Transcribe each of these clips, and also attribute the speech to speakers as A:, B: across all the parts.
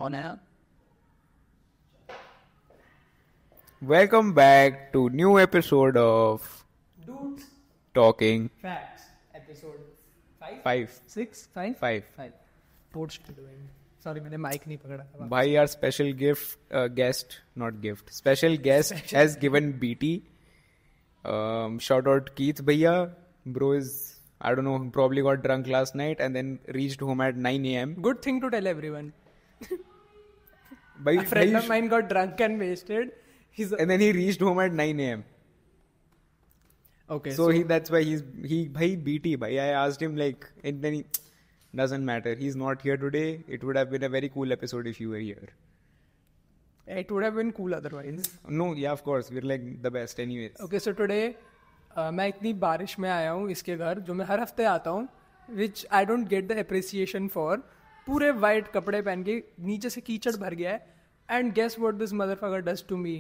A: On air.
B: Welcome back to new episode of
A: Dudes.
B: Talking
A: Facts. Episode 5?
B: 5.
A: 6? 5?
B: 5.
A: What's she doing? Sorry, मैंने mic नहीं पकड़ा था.
B: Bhai, our special special guest has given BT. Shout out Keith Bhaiya. Bro is, I don't know, probably got drunk last night and then reached home at 9 a.m.
A: Good thing to tell everyone.
B: Bhai,
A: A friend of mine got drunk and wasted.
B: And then he reached home at 9 a.m.
A: Okay.
B: So that's why bhai BT, bhai. I asked him like, and then he doesn't matter. He's not here today. It would have been a very cool episode if you were here.
A: It would have been cool otherwise.
B: No, yeah, of course. We're like the best anyways.
A: Okay, so today मैं इतनी बारिश में आया हूँ इसके घर जो मैं हर हफ्ते आता हूँ which I don't get the appreciation for. पूरे white कपड़े पहन के नीचे से कीचड़ भर गया है and guess what this motherfucker does to me?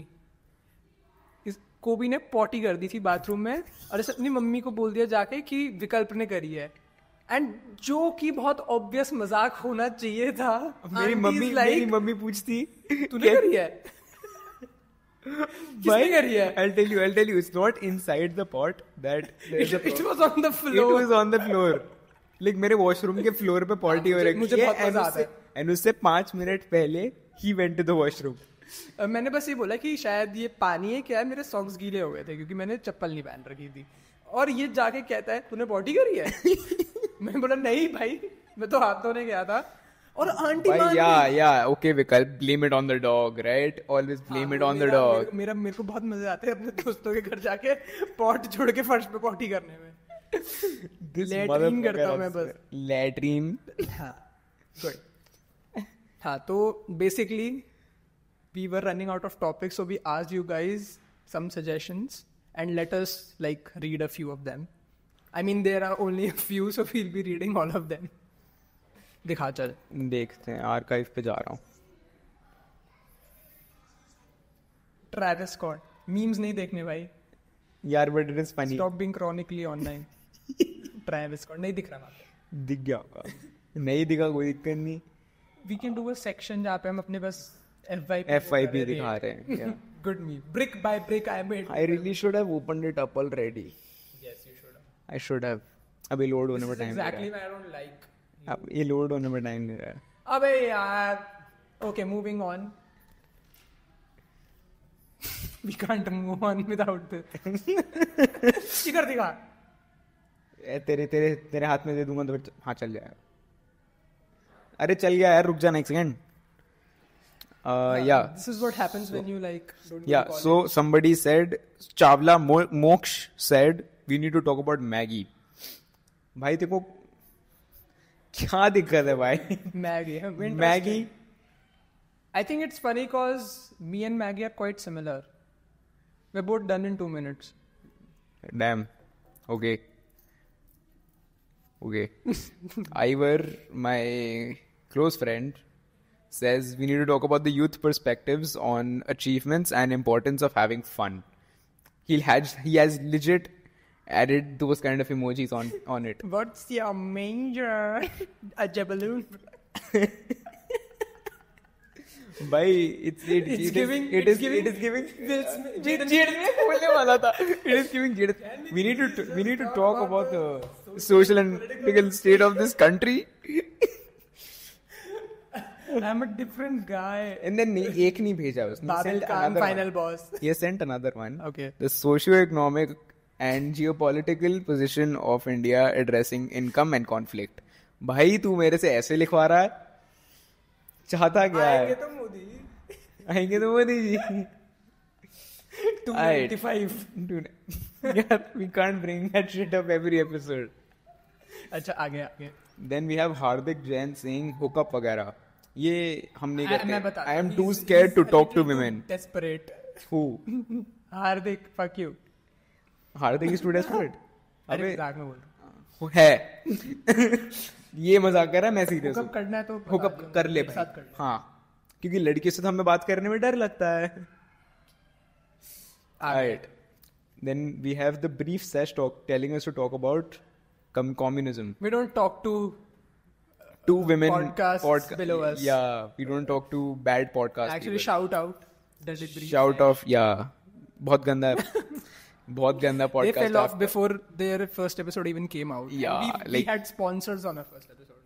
A: इस कोबी ने पॉटी कर दी थी बाथरूम में और इसे अपनी मम्मी को बोल दिया जाके कि विकल्प ने करी है एंड जो कि बहुत ऑब्वियस मजाक होना चाहिए था.
B: मेरी मम्मी पूछती
A: तूने करी है? किसने करी है?
B: I'll tell you. It's not inside the pot.
A: It was on the floor.
B: It was on the floor. Like मेरे वॉशरूम के फ्लोर पे पॉटी हो रखी
A: मुझे बहुत मजा आता है.
B: And उससे 5 मिनट पहले he went to the washroom.
A: मैंने बस ये बोला कि शायद ये पानी है क्या है, मेरे सॉक्स गीले हो गए थे क्योंकि मैंने चप्पल नहीं पहन रखी थी और ये जाके कहता है तूने पॉटी करी है? मैंने बोला नहीं भाई, मैं तो हाथ धोने गया था. और आंटी
B: okay विकल्प, blame it on the dog, right? Always blame it on the dog.
A: मेरे को बहुत मजे आते हैं अपने दोस्तों के घर जाके पॉट छोड़ के फर्श पे पॉटी करने में. लैट्रीन करता हूँ मैं बस.
B: लैट्रीन.
A: हाँ, तो basically we were running out of topics, so we asked you guys some suggestions and let us like read a few of them. I mean there are only a few, so we'll be reading all of them. दिखा चल.
B: देखते हैं, archive पे जा रहा हूँ.
A: Travis Scott. Memes नहीं देखने भाई.
B: यार but it is funny.
A: Stop being chronically online. Travis Scott नहीं दिख रहा वहाँ पे.
B: दिख गया. नहीं दिखा, कोई दिक्कत नहीं.
A: We can do a section जहाँ पे हम अपने बस
B: FYP दिखा रहे हैं. Yeah.
A: Good meme. Brick by brick I made.
B: I really should have opened it up already.
A: Yes, you should have.
B: I should have. अभी लोड होने में टाइम लग रहा है.
A: Exactly why I don't like.
B: अब ये लोड होने में टाइम लग रहा है.
A: अबे यार. Okay, moving on. We can't move on without this. किधर दिखा?
B: तेरे हाथ में दे दूंगा तो हाँ चल जाएगा. अरे चल गया यार, रुक जा एक second. Yeah.
A: This is what happens when you like. Don't
B: yeah. So somebody said, Chawla Moksh said, we need to talk about Maggie. भाई तेको क्या दिक्कत है भाई? Maggie.
A: I think it's funny because me and Maggie are quite similar. We're both done in 2 minutes.
B: Damn. Okay. Ivor, my close friend, says we need to talk about the youth perspectives on achievements and importance of having fun. He has legit added those kind of emojis on it.
A: What's your major? A jaballoon.
B: Bhai, it is giving. It is giving. We need to talk about the social and political state of this country.
A: I'm a different guy.
B: And then एक नहीं भेजा उसने.
A: Babel Khan, final boss.
B: He sent another one.
A: Okay.
B: The socio-economic and geopolitical position of India addressing income and conflict. भाई तू मेरे से ऐसे लिखवा रहा है? चाहता क्या है? आएंगे तो Modi ji.
A: 295.
B: Yeah, we can't bring that shit up every episode.
A: अच्छा आगे.
B: Then we have Hardik Jain saying hookup वगैरह. ये हम नहीं करते. I am too
A: He's
B: scared to talk to women.
A: Desperate.
B: Who?
A: Hardik, fuck you.
B: Hardik is too desperate.
A: अरे मजाक में बोल रहा हूँ.
B: है. ये मजाक कर रहा है, मैं सीरियस हूँ.
A: हुकअप करना है तो
B: हुकअप कर ले भाई. हाँ, क्योंकि लड़की से तो हमें बात करने में डर लगता है. Alright. Then we have the brief sesh talk telling us to talk about communism.
A: We don't talk to
B: two women
A: podcasts below us.
B: Yeah, we don't talk to bad podcasts.
A: Actually, shout out. Does it breathe?
B: Shout off, yeah. बहुत गंदा podcast.
A: They fell off before their first episode even came out.
B: Yeah,
A: And we had sponsors on our first episode.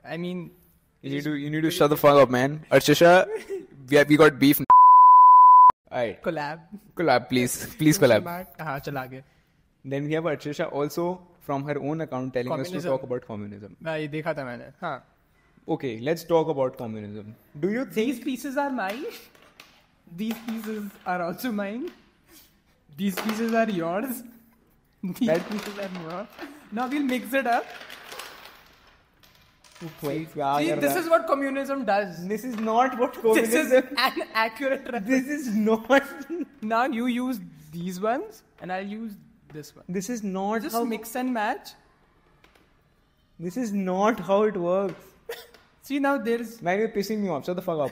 A: I mean,
B: you need to shut the fuck up, man. Archasha, we got beef. Alright,
A: collab,
B: please collab.
A: हाँ चल आगे.
B: Then we have Archasha also from her own account telling us to talk about communism.
A: ये देखा था मैंने. हाँ.
B: Okay, let's talk about communism. Do you think
A: these pieces are mine? These pieces are also mine. These pieces are yours. These pieces are yours. Now we'll mix it up. See, this is what communism does.
B: This is not what communism.
A: This is an accurate reference.
B: This is not.
A: Now you use these ones, and I'll use this one.
B: This is not
A: just
B: how
A: mix and match.
B: This is not how it works.
A: See, now there's.
B: Man, you're pissing me off. Shut the fuck up.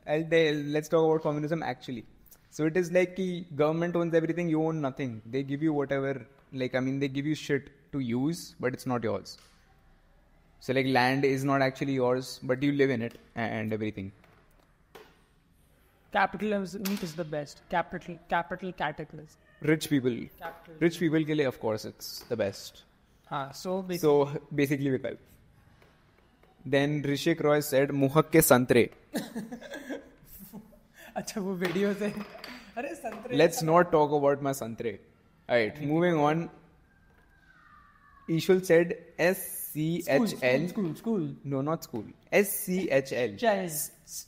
B: Let's talk about communism actually. So it is like the government owns everything, you own nothing. They give you whatever, they give you shit to use, but it's not yours. So like land is not actually yours, but you live in it and everything.
A: Capitalism is the best. Capital cataclysm.
B: Rich people के लिए, of course, it's the best.
A: So
B: basically Vikalp. Then Rishik Roy said, "मुहक के संतरे."
A: अच्छा वो video से अरे संतरे.
B: Let's not talk about my संतरे. Alright, moving on. Ishul said SCHL.
A: School.
B: No, not school. SCHL.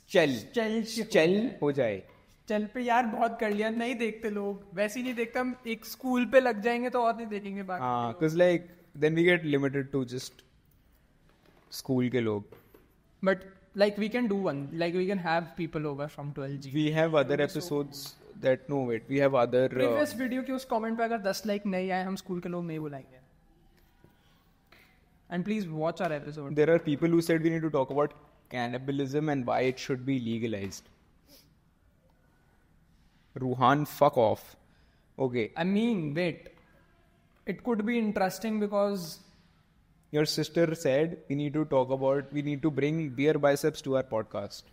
B: चल हो जाए.
A: चल पे यार बहुत कर लिया, नहीं देखते लोग, वैसे ही नहीं देखते. हम एक स्कूल पे लग जाएंगे तो और नहीं देखेंगे बाकी.
B: हाँ, because like then we get limited to just school के लोग.
A: But like we can do one, like we can have people over from 12G.
B: We have other episodes that we have other.
A: Previous video के उस comment पे अगर 10 like नहीं आए, हम school के लोग नहीं बुलाएंगे. And please watch our episode.
B: There are people who said we need to talk about cannibalism and why it should be legalized. Ruhan, fuck off. Okay.
A: I mean, wait. It could be interesting because
B: your sister said we need to bring beer biceps to our podcast.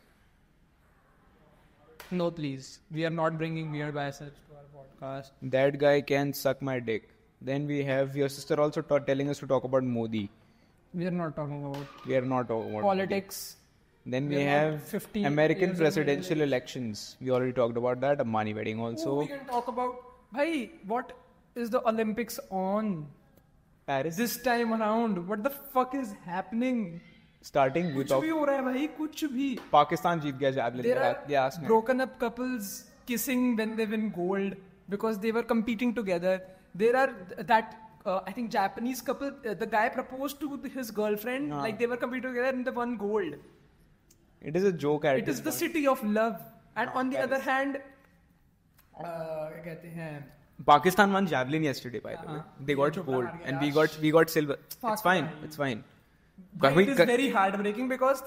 A: No, please. We are not bringing beer biceps to our podcast.
B: That guy can suck my dick. Then we have your sister also telling us to talk about Modi.
A: We are not talking about politics.
B: Then we have American presidential elections. We already talked about that. Ambani wedding also.
A: We can talk about, bhai, what is the Olympics on?
B: Paris.
A: This time around. What the fuck is happening?
B: Starting with
A: कुछ भी हो रहा है भाई, कुछ भी.
B: Pakistan जीत गया javelin.
A: There are broken up couples kissing when they win gold because they were competing together. There are I think Japanese couple, the guy proposed to his girlfriend, like they were competing together and they won gold.
B: It is a joke at
A: It is the city of love. And on the other hand,
B: Pakistan won javelin yesterday, by the way. They got gold and we got silver. It's fine.
A: It is very heartbreaking because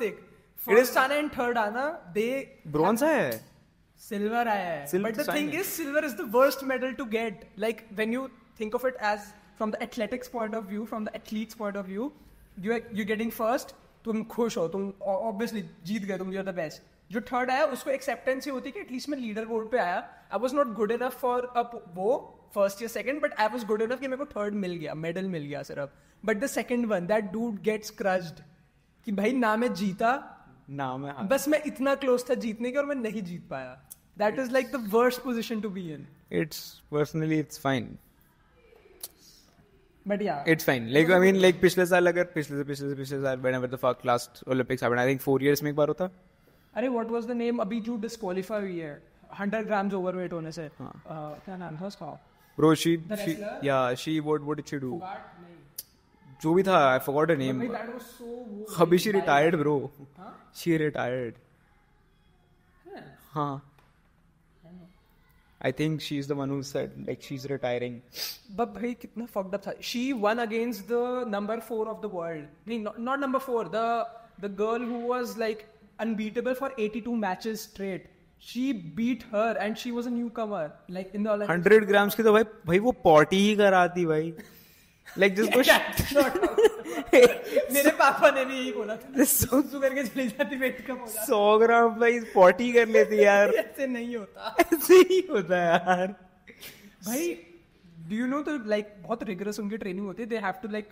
A: first आना and third आना, they
B: bronze है.
A: Silver आया है. But the thing is, silver is the worst medal to get. Like when you think of it as from the athletics point of view, from the athlete's point of view, you're getting first. तुम खुश हो, तुम obviously जीत गए, तुम you're the best. जो third आया उसको acceptance ही होती कि एटलीस्ट मैं लीडर बोर्ड पे आया. I was not good enough for वो फर्स्ट या second, but I was good enough कि मेरे को थर्ड मिल गया, मेडल मिल गया सिर्फ. But the second one, that dude gets crushed कि भाई ना मैं जीता,
B: ना मैं
A: बस मैं इतना क्लोज था जीतने के और मैं नहीं जीत पाया. That is like the worst position to be in.
B: It's fine.
A: But yeah,
B: it's fine. Like I mean, like पिछले साल whenever the fuck last Olympics happened, I think 4 years में एक बार होता.
A: अरे what was the name अभी जो disqualify हुई है 100 grams overweight होने से, क्या नाम था उसका?
B: Bro, she what did she do? जो भी था, I forgot her name. अभी she retired, bro. She retired. हाँ. I think she's the one who said like she's retiring.
A: But भाई कितना fucked up था. She won against the number 4 of the world. Not number 4. The girl who was like unbeatable for 82 matches straight. She beat her and she was a newcomer. Like in the Olympics.
B: 100 grams की तो भाई वो 40 ही कराती भाई. Like just push.
A: मेरे पापा ने भी यही बोला था, सुसु करके चली जाती, वेट कम हो जाता।
B: 100 ग्राम भाई 40 कर लेती यार।
A: ऐसे नहीं होता,
B: ऐसे ही होता है यार
A: भाई। डू यू नो, तो लाइक बहुत रिगरस उनकी ट्रेनिंग होती है, they have to like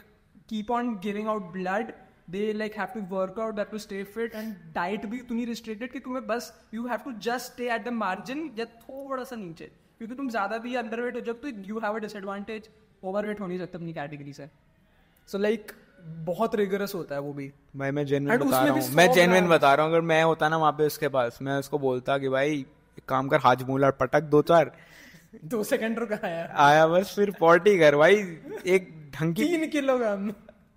A: keep on giving out blood, they like have to work out, that to stay fit, and diet भी उतनी रिस्ट्रिक्टेड कि तुम्हें बस you have to just stay at the margin या थोड़ा सा नीचे, क्योंकि तुम ज्यादा भी अंडरवेट हो जब तो you have a disadvantage, overweight हो नहीं सकता अपनी कैटेगरी से। सो लाइक बहुत रिगरस होता है वो भी।
B: भाई मैं जेन्युइन
A: And
B: बता
A: उसमें
B: रहा
A: भी
B: हूँ,
A: 100
B: मैं जेन्युइन
A: grams।
B: बता रहा हूँ, अगर मैं होता ना वहाँ पे उसके पास, मैं उसको बोलता कि भाई एक काम कर, हाजमूला पटक 2-4,
A: 2 सेकंड रुका है,
B: आया बस, फिर 40 कर भाई, एक ढंग की
A: 3 किलोग्राम।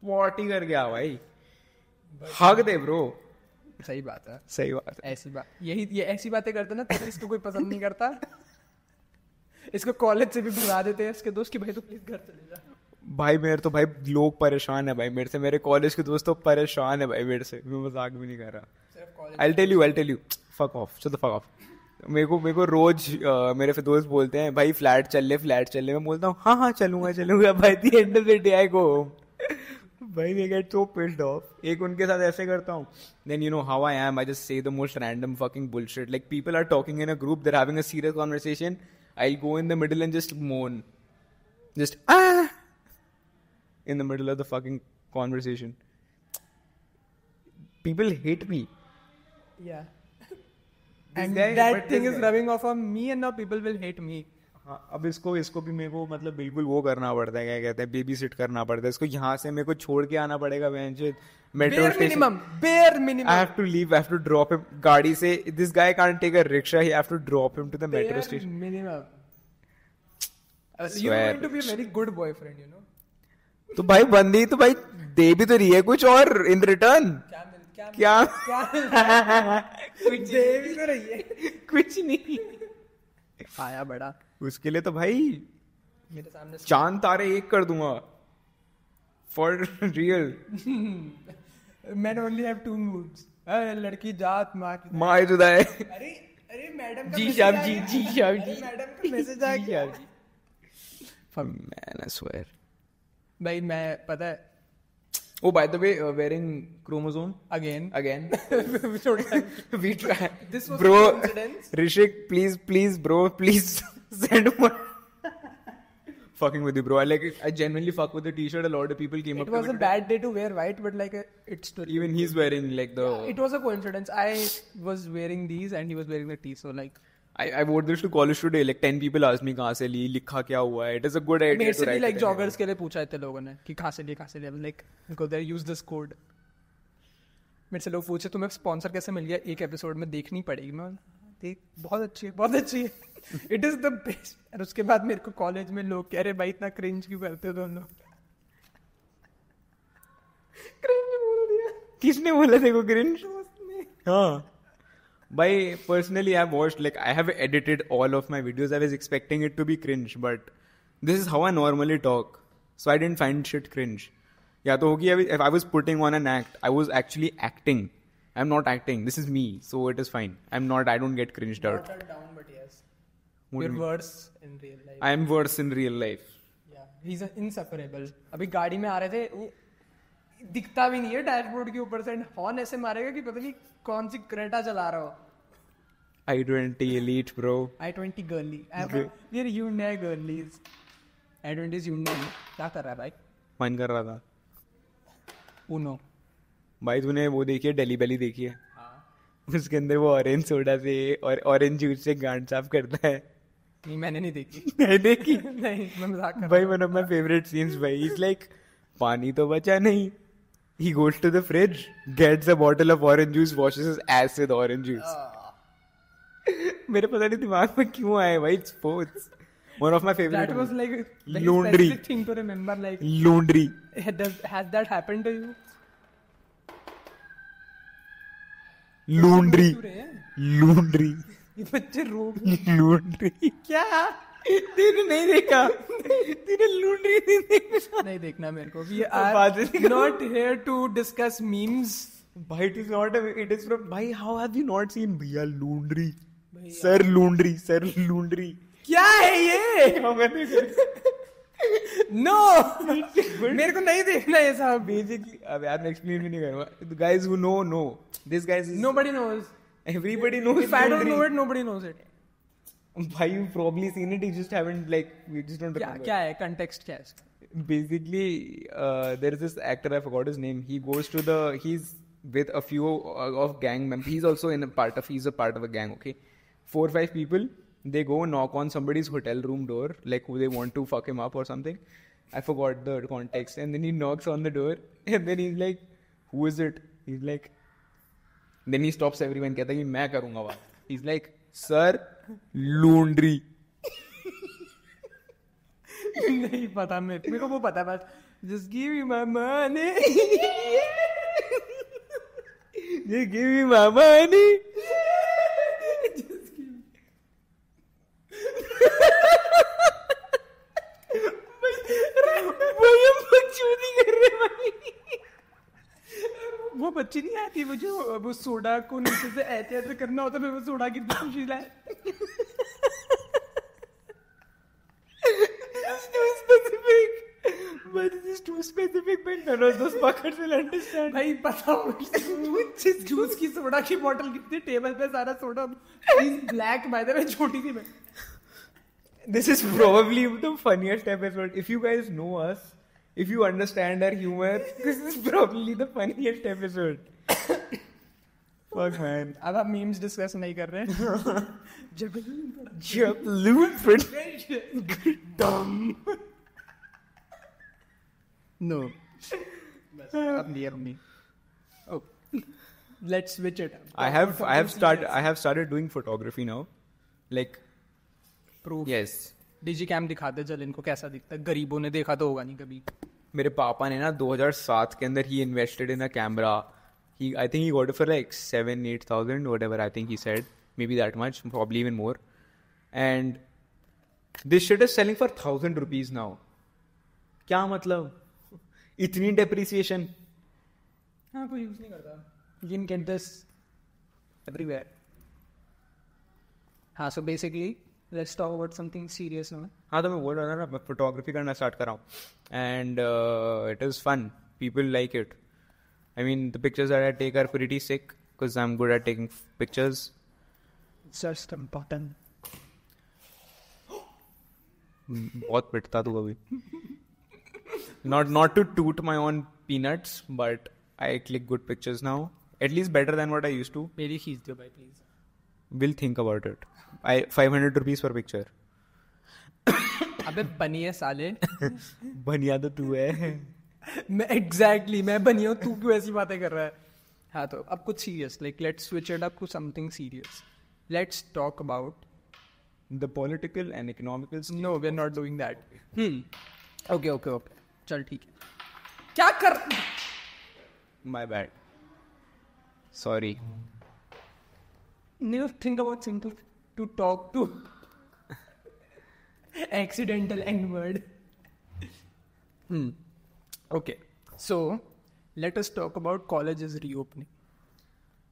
B: 40 कर गया भाई, हक दे ब्रो।
A: सही बात है,
B: सही बात है।
A: ऐसी बात, ये ऐसी बातें करते ना, तो इसको कोई पसंद नहीं करता। इसको कॉलेज से भी भगा देते हैं इसके दोस्त कि भाई तू प्लीज घर चले जा।
B: भाई मेरे तो भाई लोग परेशान है भाई मेरे से, मेरे कॉलेज के दोस्त तो परेशान है भाई मेरे से, मैं मजाक भी नहीं कर रहा। I'll tell you, fuck off, shut the fuck off। मेरे को रोज मेरे फिर दोस्त बोलते हैं भाई फ्लैट चल ले, मैं बोलता हूँ हाँ चलूंगा, by the end of the day I go home। भाई they get so pissed off। एक उनके साथ ऐसे करता हूँ, then you know how I am, I just say the most random fucking bullshit, like people are talking in a group, they're having a serious conversation, I'll go in the middle and just moan, just in the middle of the fucking conversation। People hate me।
A: Yeah,
B: This
A: and
B: guy,
A: that
B: but
A: thing
B: this
A: is
B: guy-
A: rubbing off on me, and now people will hate me।
B: हाँ, अब इसको भी मेरे को मतलब बिल्कुल वो करना पड़ता है, क्या कहते हैं, बेबी सिट करना पड़ता है इसको, यहाँ से मेरे को छोड़ के आना पड़ेगा metro
A: Bare minimum, bare minimum।
B: I have to leave, I have to drop him गाड़ी से, this guy can't take a rickshaw, he have to drop him to the metro
A: Bare
B: station।
A: minimum। You're
B: Swear।
A: going to be a very good boyfriend, you know।
B: तो भाई बंदी तो भाई दे भी तो रही है कुछ और इन रिटर्न, क्या
A: कुछ दे भी तो रही है।
B: कुछ नहीं
A: आया बड़ा
B: उसके लिए तो भाई
A: मेरे सामने
B: चांद तारे एक कर दूंगा for real.
A: Men only have 2 moods। लड़की जात
B: माँ जुदा है।
A: अरे मैडम का
B: जी
A: message
B: शाम
A: आ
B: जी,
A: गया।
B: जी शाम
A: अरे
B: जी।
A: मैडम का मैसेज आ गया।
B: Man, I swear।
A: भाई मैं पता है
B: Oh, by the way, wearing chromosome
A: again
B: again।
A: छोड़
B: We try।
A: This was
B: Bro,
A: a coincidence।
B: Rishik, please, bro, please send one। Fucking with you, bro। I genuinely fuck with the t-shirt. A lot of people came
A: It
B: up to
A: was
B: me
A: a
B: today.
A: bad day to wear white, but like it's still
B: Even he's wearing like the
A: it was a coincidence। I was wearing these and he was wearing the tee, so like
B: I wore this to college today, like 10 people asked me कहाँ से ली, लिखा क्या हुआ है। It is a good idea
A: मेरे
B: to
A: से भी
B: write
A: like
B: it
A: joggers के लिए पूछा थे लोगों ने कि कहाँ से लिए like go there use this code. मेरे से लोग पूछे तुम्हें स्पॉन्सर कैसे मिल गया, एक एपिसोड में देखनी पड़ेगी। मैं देख बहुत अच्छी है इट इज द बेस्ट। और उसके बाद मेरे को कॉलेज में लोग कह रहे भाई इतना क्रिंज क्यों करते हो तुम लोग। क्रिंज बोल दिया
B: किसने बोला देखो cringe?
A: दोस्त ने।
B: हाँ भाई personally I've watched, like I have edited all of my videos, I was expecting it to be cringe, but this is how I normally talk, so I didn't find shit cringe। या तो होगी if I was putting on an act, I was actually acting, I'm not acting, this is me, so it is fine, I don't get cringed out।
A: Watered down, but yes,
B: What do
A: you're
B: you mean?
A: worse in real life।
B: I am worse in real life।
A: Yeah, he's insufferable। अभी गाड़ी में आ रहे थे, वो दिखता भी नहीं है डैशबोर्ड के ऊपर से, हॉर्न ऐसे मारेगा कि पता नहीं कौन सी क्रेटा चला रहा हो।
B: I-20 elite bro।
A: i20 girly।
B: Okay।
A: ये Hyundai girlies। i20 is Hyundai। क्या कर रहा है भाई?
B: मन कर रहा था
A: Uno।
B: भाई, तूने वो देखी है डेली बेली देखी है? उसके अंदर वो ऑरेंज सोडा से और ऑरेंज जूस से गांड साफ करता है।
A: नहीं मैंने नहीं देखी।
B: नहीं देखी?
A: नहीं मैं मजाक कर
B: भाई one of my favourite scenes भाई, इज लाइक पानी तो बचा नहीं, he goes to the fridge, gets a bottle of orange juice, washes his ass with orange juice। मेरे पता नहीं दिमाग में क्यों आए भाई, sports one of my favorite।
A: That was like a very
B: Laundry।
A: specific thing to remember, like
B: laundry।
A: has that happened to you?
B: laundry
A: क्यों रहे हैं?
B: laundry
A: ये बच्चे रो
B: laundry
A: क्या?
B: तूने नहीं देखा? तूने laundry नहीं देखा?
A: नहीं देखना मेरे को। We
B: बाद में
A: are
B: देखा।
A: not here to discuss memes।
B: भाई it is not it is from भाई, how have you not seen भैया laundry? sir laundry
A: क्या है ये? नो मेरे को नहीं देखना ये सब.
B: Basically, अब यार मैं explain भी नहीं करूँगा. The guys who know. This guys is
A: Nobody knows.
B: everybody knows.
A: If I don't know it, nobody knows it.
B: Why you've probably seen it, you just haven't we just don't remember.
A: क्या है context क्या है इसका?
B: Basically, there is this actor, I forgot his name. He's with a few of gang members. He's a part of a gang, okay? 4 or 5 people, they go knock on somebody's hotel room door, like who they want to fuck him up or something. I forgot the context. And then he knocks on the door, and then he's like, who is it? He's like, then he stops everyone, कहता है कि मैं करूँगा बात. He's like, sir, laundry.
A: नहीं पता मेरे को वो पता बस just give me my money.
B: Just give me my money.
A: Just give me.
B: भाई हम बकचोदी कर रहे भाई.
A: वो बच्ची नहीं आती वो सोडा को नीचे से ऐसे करना होता है फिर वो सोडा की खुशी लाए.
B: But it is too specific, but none of those fuckers will understand.
A: भाई पता हो जूस की सोडा की बोतल कितनी टेबल पे सारा soda black by the way छोटी सी.
B: This is probably the funniest episode. If you guys know us, if you understand our humor, this is probably the funniest episode. Fuck man.
A: अब हम memes discuss नहीं कर रहे हैं.
B: Jabloon for
A: dumb. No. अब नहीं. Oh. Let's switch it.
B: I have started doing photography now. Like
A: Proof.
B: yes.
A: डिजीकैम दिखाते चल इनको कैसा दिखता है. गरीबों ने देखा तो होगा नहीं कभी.
B: मेरे पापा ने ना 2007 के अंदर ही invested in a camera. I think he got it for like 7,000-8,000, whatever I think he said. Maybe that much, probably even more. And this shit is selling for 1,000 rupees now. क्या मतलब? इतनी depreciation.
A: हाँ कोई use नहीं करता. You can get this everywhere. हाँ so basically let's talk about something serious now.
B: हाँ तो मैं बोल रहा था ना मैं photography करना start कर रहा हूँ. And it is fun. People like it. I mean the pictures that I take are pretty sick because I'm good at taking pictures.
A: It's just important.
B: बहुत पिटता तू कभी. Not to toot my own peanuts, but I click good pictures now. At least better than what I used to.
A: मेरी खींच दो भाई please.
B: We'll think about it. 500 rupees per picture.
A: अबे बनिए साले.
B: बनिया तो तू है.
A: मैं exactly मैं बनिया हूँ तू क्यों ऐसी बातें कर रहा है. हाँ तो अब कुछ serious like let's switch it up to something serious. Let's talk about
B: The political and economical.
A: No, we're not doing that. Okay. चल ठीक है. क्या कर?
B: My bad. Sorry.
A: Never think about something to talk to. Accidental N-word. Okay. So, let us talk about colleges reopening.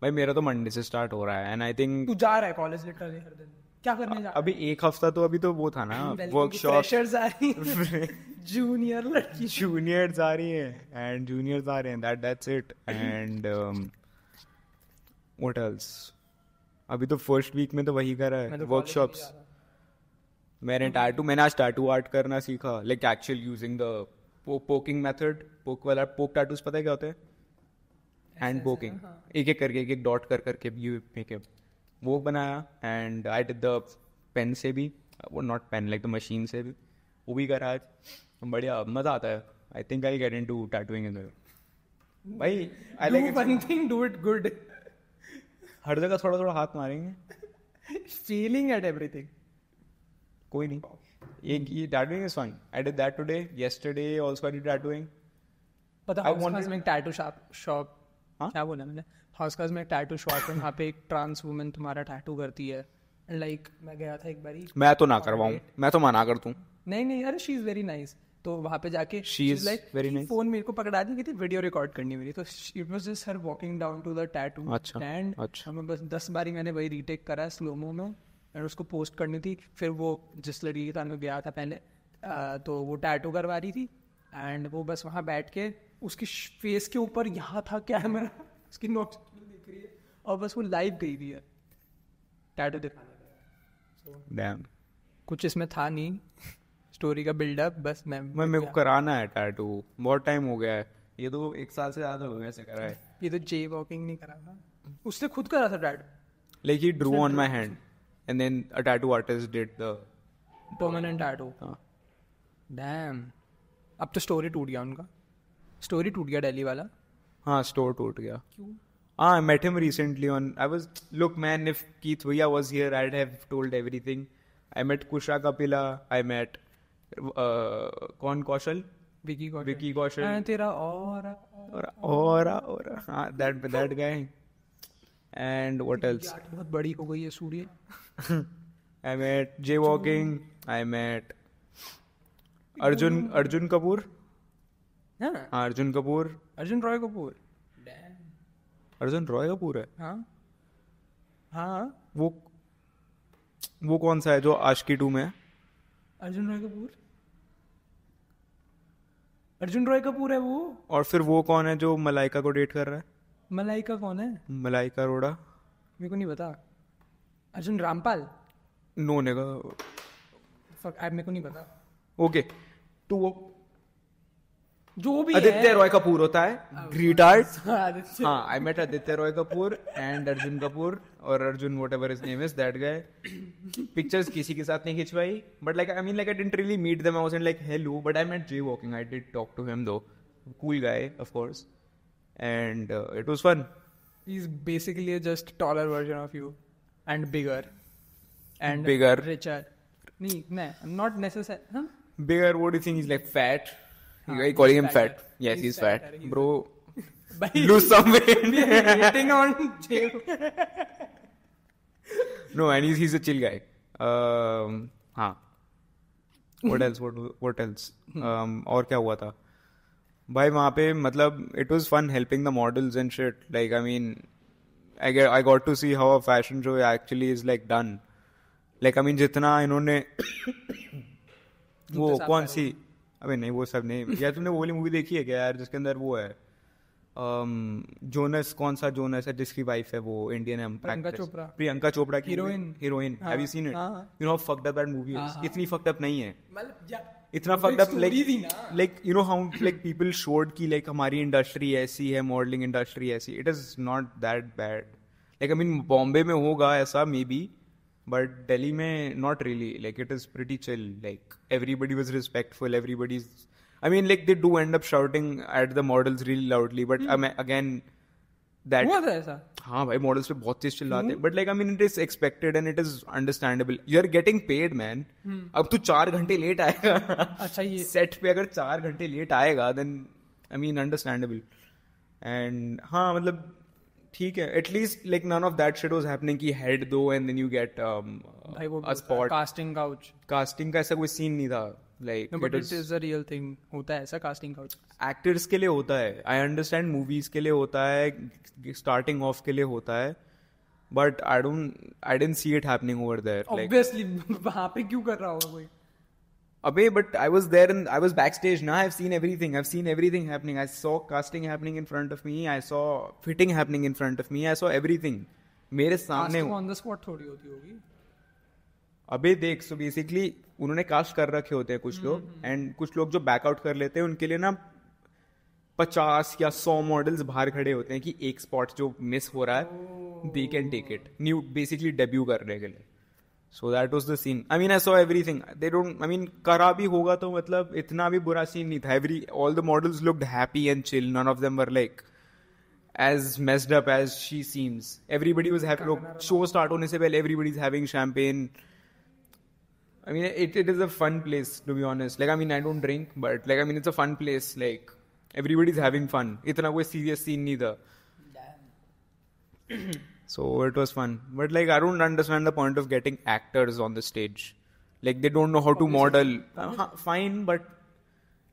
B: भाई मेरा तो Monday से start हो रहा है and I think
A: तू जा रहा है कॉलेज लिटरली हर दिन. क्या करने जा रहा है?
B: अभी एक हफ्ता तो अभी तो वो था ना वर्कशॉप.
A: फ्रेशर्स आ रही हैं. जूनियर लड़की.
B: जूनियर्स आ रही हैं and juniors आ रहे हैं. That's it. And what else? अभी तो फर्स्ट वीक में तो वही कर रहा है वर्कशॉप्स. मैंने आज टैटू आर्ट करना सीखा. Like actual using the poking method. पोक टैटूज पता है क्या होते हैं? Hand poking. एक करके एक डॉट करके यू मेक इट. वो बनाया and I did the pen से भी. वो not pen like the machine से भी. वो भी करा आज. बढ़िया मजा आता है. I think I get into tattooing in भाई. I like
A: one thing do it good.
B: हर जगह थोड़ा थोड़ा हाथ मारेंगे.
A: Feeling at everything.
B: कोई नहीं. ये tattooing is fun. I did that today. Yesterday also I did tattooing.
A: पता है में एक टैटू शॉप. क्या बोला मैंने? हॉस्कर्स में एक टैटू शॉप है. वहाँ पे एक ट्रांस वुमन तुम्हारा टैटू करती है. लाइक मैं गया था एक बारी.
B: मैं तो ना करवाऊँ. मैं तो मना कर दूँ.
A: नहीं अरे शी इज वेरी नाइस. तो वहाँ पे जाके
B: she is like very nice.
A: Phone मेरे को पकड़ा दी थी वीडियो रिकॉर्ड करनी मेरी. तो it was just her walking down to the tattoo stand. मैं बस 10 बारी मैंने वही रीटेक करा स्लोमो में. और उसको पोस्ट करनी थी. फिर वो जिस लड़की के साथ में गया था पहले तो वो टैटू करवा रही थी एंड वो बस वहाँ बैठ के उसकी फेस के ऊपर यहाँ था कैमरा, उसकी नोट दिख रही है और बस वो लाइव गई हुई है टैटू दिखाने।
B: डैम,
A: कुछ इसमें था नहीं स्टोरी का बिल्डअप, बस मैं
B: मेरे को कराना है टैटू, बहुत टाइम हो गया है, ये तो 1 साल से ज्यादा हो गया ऐसे करा है।
A: ये तो जे वॉकिंग नहीं करा था, उसने खुद करा था tattoo,
B: Like he drew on my hand and then a tattoo artist did the
A: permanent tattoo.
B: हाँ।
A: डैम, अब तो स्टोरी टूट गया उनका, स्टोरी टूट गया दिल्ली वाला।
B: हाँ, स्टोर टूट गया।
A: क्यों?
B: I met him recently on, look man, if Keith Bhaiya was here, I'd have told everything. I met Kusha Kapila, I met, कौन कौशल?
A: Vicky
B: Vicky Kaushal.
A: तेरा और
B: हाँ, that guy. And what else?
A: बहुत बड़ी हो गई है सूर्य।
B: I met jaywalking. I met Arjun Kapoor.
A: हाँ,
B: हाँ, अर्जुन कपूर।
A: अर्जुन रॉय कपूर।
B: अर्जुन रॉय कपूर है।
A: हाँ हाँ,
B: वो कौन सा है जो आशिकी 2 में है?
A: अर्जुन रॉय कपूर, अर्जुन रॉय कपूर है वो।
B: और फिर वो कौन है जो मलाइका को डेट कर रहा है?
A: मलाइका कौन है?
B: मलाइका अरोड़ा।
A: मेरे को नहीं पता। अर्जुन रामपाल?
B: नो ने का।
A: मेरे को नहीं पता।
B: ओके, तो वो
A: जो भी
B: आदित्य रॉय कपूर होता है, ग्रीटार्ड।
A: आदित्य।
B: हाँ, I met Aditya Roy Kapoor and Arjun Kapoor और Arjun whatever his name is, that guy. Pictures किसी के साथ नहीं खिंचवाई, but like I didn't really meet them, I wasn't like hello, but I met J walking, I did talk to him though, cool guy of course, and it was fun.
A: He's basically just taller version of you and bigger and
B: Bigger.
A: richer. No, not necessary. Huh?
B: Bigger, what do you think? He's like fat? You
A: he's
B: calling him
A: fatter.
B: fat? Yes, he's fat.
A: He's
B: Bro,
A: Bhai,
B: lose some weight.
A: hating on Jay.
B: No, and he's a chill guy. हाँ. What else? What else? और क्या हुआ था? भाई वहाँ पे मतलब it was fun helping the models and shit. Like I got to see how a fashion show actually is like done. Like जितना इन्होंने वो कौन सी, अबे नहीं वो सब नहीं यार, तुमने वो वाली मूवी देखी है क्या यार जिसके अंदर वो है जोनस, कौन सा जोनस है जिसकी वाइफ है वो इंडियन प्रियंका चोपड़ा की heroine. Have you seen it? You know how fucked up that movie is? इतनी फक्ड अप नहीं है, इतना fucked up like you know how like people showed की लाइक हमारी इंडस्ट्री ऐसी है, मॉडलिंग इंडस्ट्री ऐसी, it is not that bad. Like Bombay में होगा ऐसा मे बी, बट दिल्ली में not really, like it is pretty chill, like everybody was respectful, like they do end up shouting at the models really loudly, but again that
A: हुआ था ऐसा?
B: हाँ भाई, models पे बहुत चीज चिल्लाते हैं, but like it is expected and it is understandable. You are getting paid man. अब तू 4 घंटे लेट आएगा
A: अच्छा, ये
B: सेट पे अगर 4 घंटे लेट आएगा then understandable. And हाँ मतलब ठीक है, at least like none of that shit was happening कि हेड दो एंड देन यू गेट
A: भाई वो
B: अ स्पॉट।
A: कास्टिंग
B: का ऐसा कोई सीन नहीं था, like
A: but it is a real thing. होता है ऐसा कास्टिंग काउच?
B: एक्टर्स के लिए होता है, आई अंडरस्टैंड, मूवीज के लिए होता है, स्टार्टिंग ऑफ के लिए होता है, but I didn't see it happening over there.
A: Obviously वहां पे क्यों कर रहा होगा कोई?
B: Abey, but I was there and I was backstage. Now I've seen everything happening. I saw casting happening in front of me. I saw fitting happening in front of me. I saw everything. मेरे सामने
A: on the spot थोड़ी होती होगी।
B: अबे देख, so basically उन्होंने cast कर रखे होते हैं कुछ लोग, एंड कुछ लोग जो बैकआउट कर लेते हैं उनके लिए ना 50 या 100 मॉडल्स बाहर खड़े होते हैं कि एक स्पॉट जो मिस हो रहा है they can take it, new basically debut करने के लिए। So that was the scene. I saw everything. They don't, करा भी होगा तो मतलब इतना भी बुरा सीन नहीं था. All the models looked happy and chill. None of them were like as messed up as she seems. Everybody was happy. Look, show start होने से पहले everybody's having champagne. It is a fun place to be honest. Like I don't drink, but like it's a fun place. Like everybody's having fun. इतना कोई serious scene नहीं था. So it was fun, but like I don't understand the point of getting actors on the stage. Like they don't know how to model. Fine, but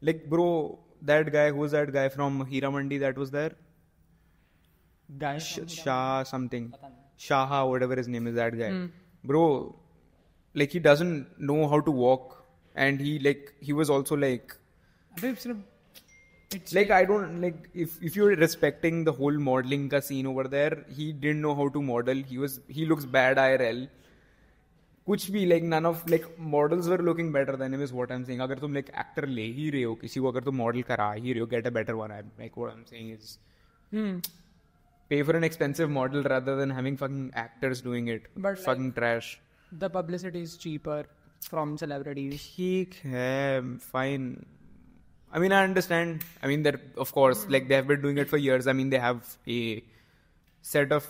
B: like bro, that guy, who's that guy from Hira Mandi that was there? Shah something. Shaha, whatever his name is, that guy. Bro, like he doesn't know how to walk and he was also like
A: अबे सिर्फ it's
B: like I don't like if you're respecting the whole modeling ka scene over there, he didn't know how to model. He looks bad IRL. कुछ भी like none of like models were looking better than him is what I'm saying. अगर तुम like actor ले ही रहे हो किसी को, अगर तुम model करा ही रहे हो, get a better one. Like what I'm saying is pay for an expensive model rather than having fucking actors doing it.
A: But
B: fucking trash.
A: the publicity is cheaper from celebrities.
B: ठीक है, fine. I mean, I understand. I mean, that of course, like they have been doing it for years. I mean, they have a set of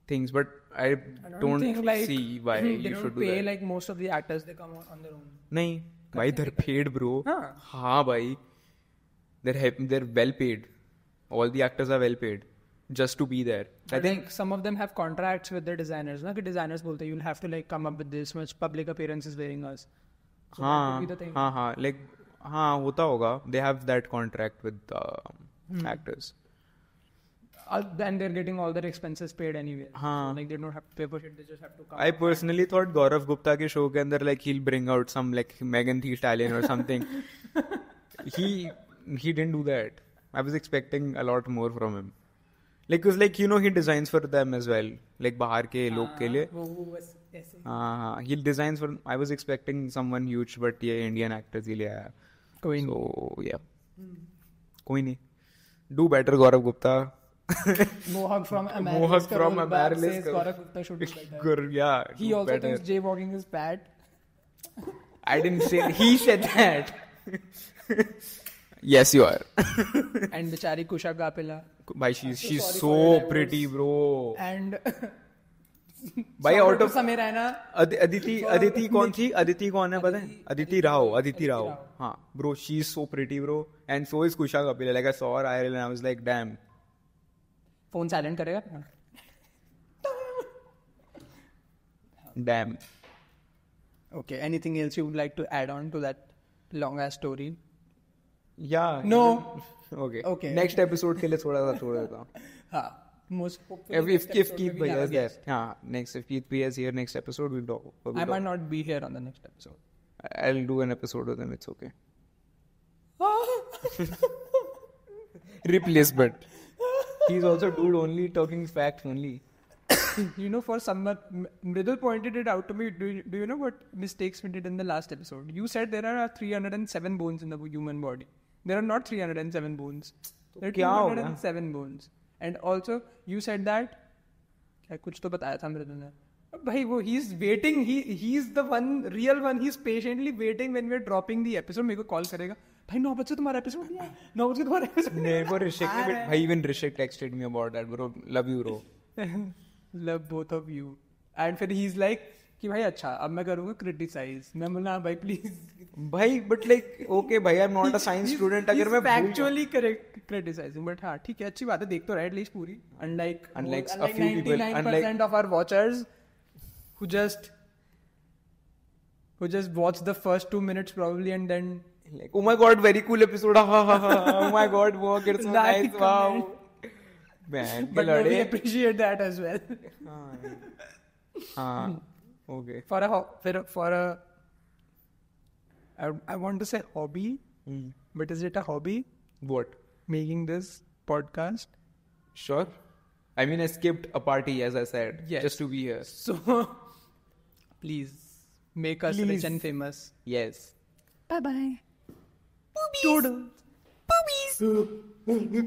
B: things, but I don't
A: think, like,
B: see why
A: they
B: you
A: don't
B: should do
A: pay
B: that.
A: like most of the actors. They come on their own.
B: नहीं, भाई they're paid, bro. हाँ भाई, they're well paid. All the actors are well paid just to be there. I think
A: Like some of them have contracts with their designers. ना कि designers बोलते हैं, you'll have to like come up with this much public appearances wearing us. So that would be the thing.
B: हाँ, like हाँ होता होगा. They have that contract with actors.
A: Then they're getting all their expenses paid anyway.
B: हाँ.
A: So, like they don't have to pay for shit. They just have to come.
B: I personally thought Gaurav Gupta के show के अंदर like he'll bring out some like Megan Thee Stallion or something. he didn't do that. I was expecting a lot more from him. Like cause like you know he designs for them as well. Like बाहर के लोग के लिए.
A: वो बस ऐसे.
B: हाँ, he designs for. I was expecting someone huge, but ये Indian actors ही ले आया.
A: कोई नहीं.
B: So yeah, कोई नहीं. Do better, Gaurav Gupta.
A: Mohawk from Amaryllis.
B: Mohawk from
A: Karol
B: Amaryllis.
A: says Gaurav Gupta should do better.
B: Good, yeah.
A: He
B: do
A: also
B: better.
A: thinks jaywalking is bad.
B: I didn't say. He said that. Yes, you are.
A: And Bichari Kusha Gapila.
B: Bhai, she's
A: sorry
B: so
A: for your divorce.
B: pretty, bro.
A: And
B: Bhai, out of
A: समय रहना.
B: Aditi कौन थी? Aditi कौन है पता है? Aditi Rao. हाँ, bro, she's so pretty, bro. And so is Kusha Kapila. Like I saw her IRL and I was like, damn.
A: Phone silent करेगा.
B: Damn.
A: Okay. Anything else you would like to add on to that long ass story?
B: Yeah.
A: No.
B: Okay. Next episode के लिए थोड़ा सा छोड़ देता हूँ.
A: हाँ. Most
B: If Keith Bhaiya is there. हाँ. Next, if Keith Bhaiya is here next episode, we'll talk.
A: I might not be here on the next episode.
B: I'll do an episode with him. It's okay. Replace, but he's also dude only talking facts only.
A: You know, for someone, Mridul pointed it out to me. Do you know what mistakes we did in the last episode? You said there are 307 bones in the human body. There are not 307 bones. There are 207 bones. And also, you said that. क्या कुछ तो बताया था मृदुल ने. भाई वो he's waiting. He's the real one. He's patiently waiting when we're dropping the episode. मेरे को call करेगा. भाई 9 बजे तुम्हारा episode नहीं है. 9 बजे तुम्हारा episode.
B: मेरे को Rishik ने भाई even Rishik texted me about that, bro. Love you, bro.
A: Love both of you. And फिर he's like कि भाई अच्छा अब मैं करूँगा criticize. मैं बोला भाई please.
B: भाई but like okay भाई I'm not a science student. अगर मैं
A: factually correct criticizing, but हाँ ठीक है अच्छी बात है, देख तो रहा at least पूरी. Unlike
B: a few people,
A: 99% of our watchers who just watch the first 2 minutes probably and then
B: like oh my god very cool episode. Oh my god wow it's so nice wow. Man,
A: but we appreciate that as well.
B: Okay.
A: For a I want to say hobby, but is it a hobby?
B: What?
A: Making this podcast?
B: Sure. I mean, I skipped a party, as I said,
A: yes.
B: just to be here.
A: So, please, make us rich and famous.
B: Yes.
A: Bye-bye. Boobies. Toodles. Boobies.